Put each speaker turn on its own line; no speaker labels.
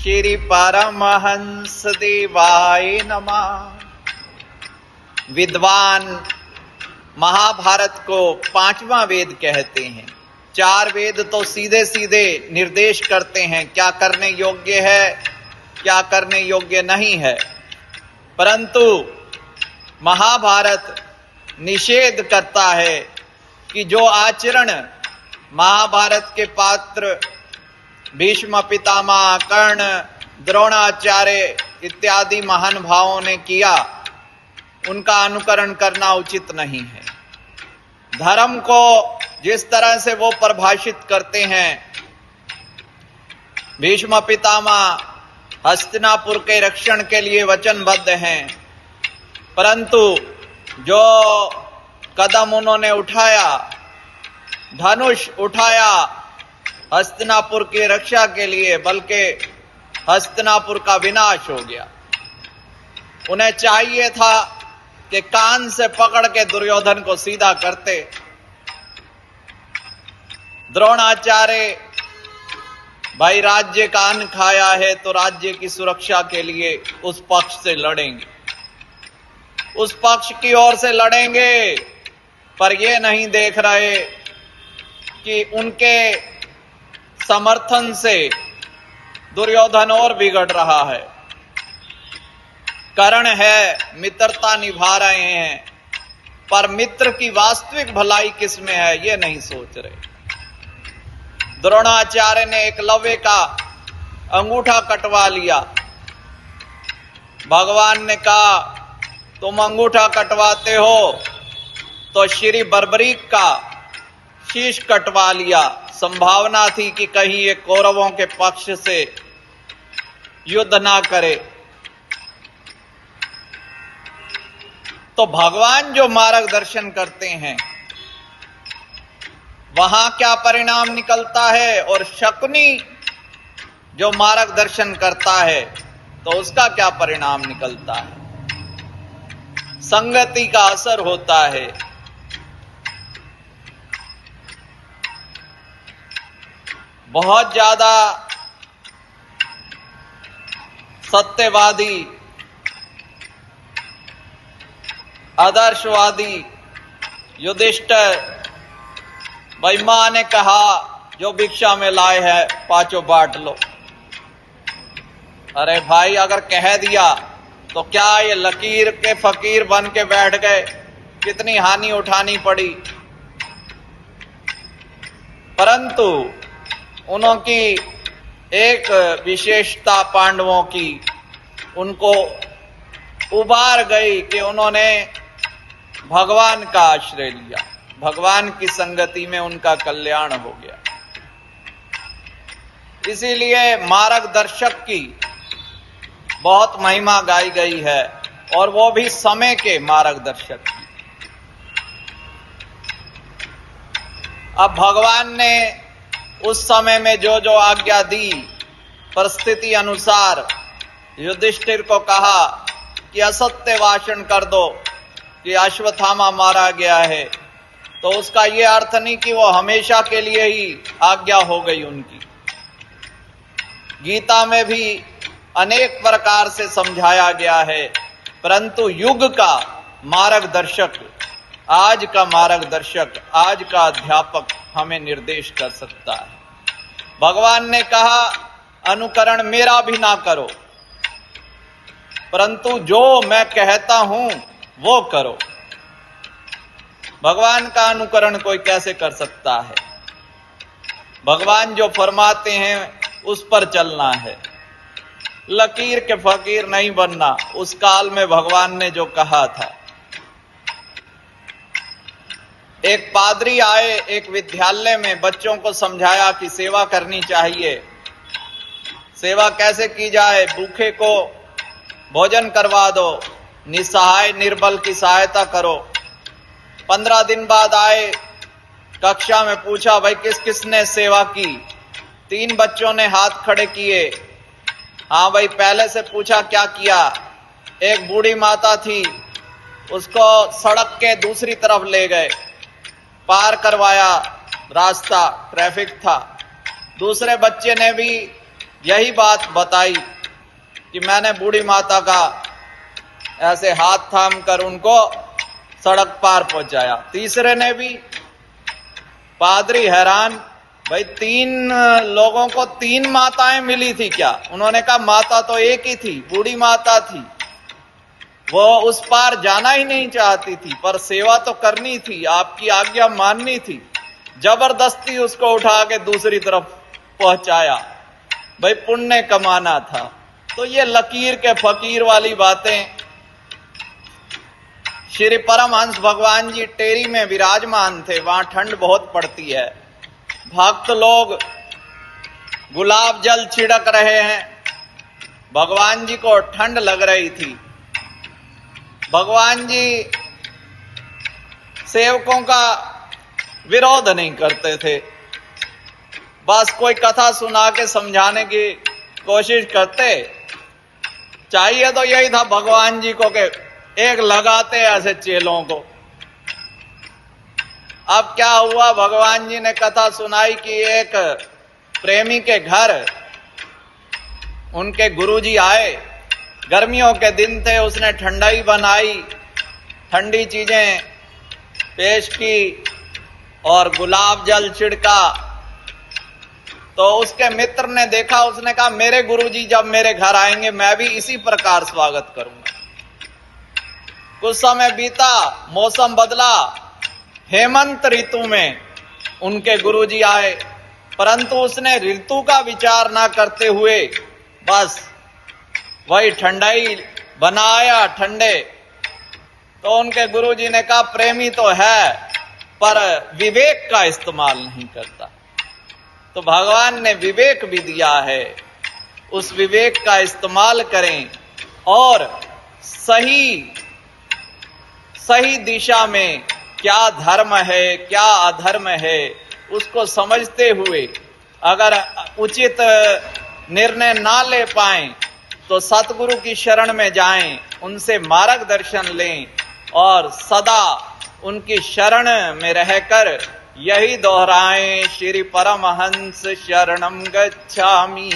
श्री परमहंस देवाय नमः। विद्वान महाभारत को पांचवा वेद कहते हैं। चार वेद तो सीधे सीधे निर्देश करते हैं क्या करने योग्य है, क्या करने योग्य नहीं है, परंतु महाभारत निषेध करता है कि जो आचरण महाभारत के पात्र भीष्म पितामह, कर्ण, द्रोणाचार्य इत्यादि महान भावों ने किया, उनका अनुकरण करना उचित नहीं है। धर्म को जिस तरह से वो परिभाषित करते हैं, भीष्म पितामह हस्तिनापुर के रक्षण के लिए वचनबद्ध हैं, परंतु जो कदम उन्होंने उठाया, धनुष उठाया हस्तिनापुर की रक्षा के लिए, बल्कि हस्तिनापुर का विनाश हो गया। उन्हें चाहिए था कि कान से पकड़ के दुर्योधन को सीधा करते। द्रोणाचार्य भाई राज्य का अन्न खाया है तो राज्य की सुरक्षा के लिए उस पक्ष से लड़ेंगे, उस पक्ष की ओर से लड़ेंगे, पर ये नहीं देख रहे कि उनके समर्थन से दुर्योधन और बिगड़ रहा है। कर्ण है, मित्रता निभा रहे हैं, पर मित्र की वास्तविक भलाई किसमें है ये नहीं सोच रहे। द्रोणाचार्य ने एकलव्य का अंगूठा कटवा लिया। भगवान ने कहा तुम अंगूठा कटवाते हो तो श्री बर्बरीक का शीश कटवा लिया। संभावना थी कि कहीं ये कौरवों के पक्ष से युद्ध ना करे। तो भगवान जो मार्गदर्शन करते हैं वहां क्या परिणाम निकलता है, और शकुनी जो मार्गदर्शन करता है तो उसका क्या परिणाम निकलता है। संगति का असर होता है। बहुत ज्यादा सत्यवादी, आदर्शवादी युधिष्ठिर भाई, मां ने कहा जो भिक्षा में लाए है पांचों बांट लो। अरे भाई, अगर कह दिया तो क्या ये लकीर के फकीर बन के बैठ गए, कितनी हानि उठानी पड़ी। परंतु उनकी एक विशेषता पांडवों की उनको उबार गई कि उन्होंने भगवान का आश्रय लिया, भगवान की संगति में उनका कल्याण हो गया। इसीलिए मार्गदर्शक की बहुत महिमा गाई गई है, और वो भी समय के मार्गदर्शक की। अब भगवान ने उस समय में जो जो आज्ञा दी, परिस्थिति अनुसार युधिष्ठिर को कहा कि असत्य भाषण कर दो कि अश्वत्थामा मारा गया है, तो उसका यह अर्थ नहीं कि वो हमेशा के लिए ही आज्ञा हो गई उनकी। गीता में भी अनेक प्रकार से समझाया गया है, परंतु युग का मार्गदर्शक, आज का मार्गदर्शक, आज का अध्यापक हमें निर्देश कर सकता है। भगवान ने कहा अनुकरण मेरा भी ना करो, परंतु जो मैं कहता हूं वो करो। भगवान का अनुकरण कोई कैसे कर सकता है। भगवान जो फरमाते हैं उस पर चलना है, लकीर के फकीर नहीं बनना। उस काल में भगवान ने जो कहा था। एक पादरी आए एक विद्यालय में, बच्चों को समझाया कि सेवा करनी चाहिए। सेवा कैसे की जाए, भूखे को भोजन करवा दो, निसहाय निर्बल की सहायता करो। 15 दिन बाद आए, कक्षा में पूछा भाई किस किसने सेवा की। 3 बच्चों ने हाथ खड़े किए। हाँ भाई, पहले से पूछा क्या किया। एक बूढ़ी माता थी, उसको सड़क के दूसरी तरफ ले गए, पार करवाया, रास्ता ट्रैफिक था। दूसरे बच्चे ने भी यही बात बताई कि मैंने बूढ़ी माता का ऐसे हाथ थाम कर उनको सड़क पार पहुंचाया। तीसरे ने भी, पादरी हैरान, भाई 3 लोगों को 3 माताएं मिली थी क्या? उन्होंने कहा माता तो एक ही थी, बूढ़ी माता थी, वो उस पार जाना ही नहीं चाहती थी, पर सेवा तो करनी थी, आपकी आज्ञा माननी थी। जबरदस्ती उसको उठा के दूसरी तरफ पहुंचाया, भाई पुण्य कमाना था। तो ये लकीर के फकीर वाली बातें। श्री परमहंस भगवान जी टेरी में विराजमान थे, वहां ठंड बहुत पड़ती है, भक्त लोग गुलाब जल छिड़क रहे हैं, भगवान जी को ठंड लग रही थी। भगवान जी सेवकों का विरोध नहीं करते थे, बस कोई कथा सुना के समझाने की कोशिश करते। चाहिए तो यही था भगवान जी को कि एक लगाते ऐसे चेलों को। अब क्या हुआ, भगवान जी ने कथा सुनाई कि एक प्रेमी के घर उनके गुरुजी आए, गर्मियों के दिन थे, उसने ठंडाई बनाई, ठंडी चीजें पेश की और गुलाब जल छिड़का। तो उसके मित्र ने देखा, उसने कहा मेरे गुरुजी जब मेरे घर आएंगे मैं भी इसी प्रकार स्वागत करूंगा। कुछ समय बीता, मौसम बदला, हेमंत ऋतु में उनके गुरुजी आए, परंतु उसने ऋतु का विचार ना करते हुए बस वही ठंडाई बनाया ठंडे। तो उनके गुरुजी ने कहा प्रेमी तो है पर विवेक का इस्तेमाल नहीं करता। तो भगवान ने विवेक भी दिया है, उस विवेक का इस्तेमाल करें और सही दिशा में क्या धर्म है क्या अधर्म है उसको समझते हुए अगर उचित निर्णय ना ले पाएं तो सतगुरु की शरण में जाएं, उनसे मार्गदर्शन लें और सदा उनकी शरण में रहकर यही दोहराएं, श्री परमहंस शरणम गच्छामि।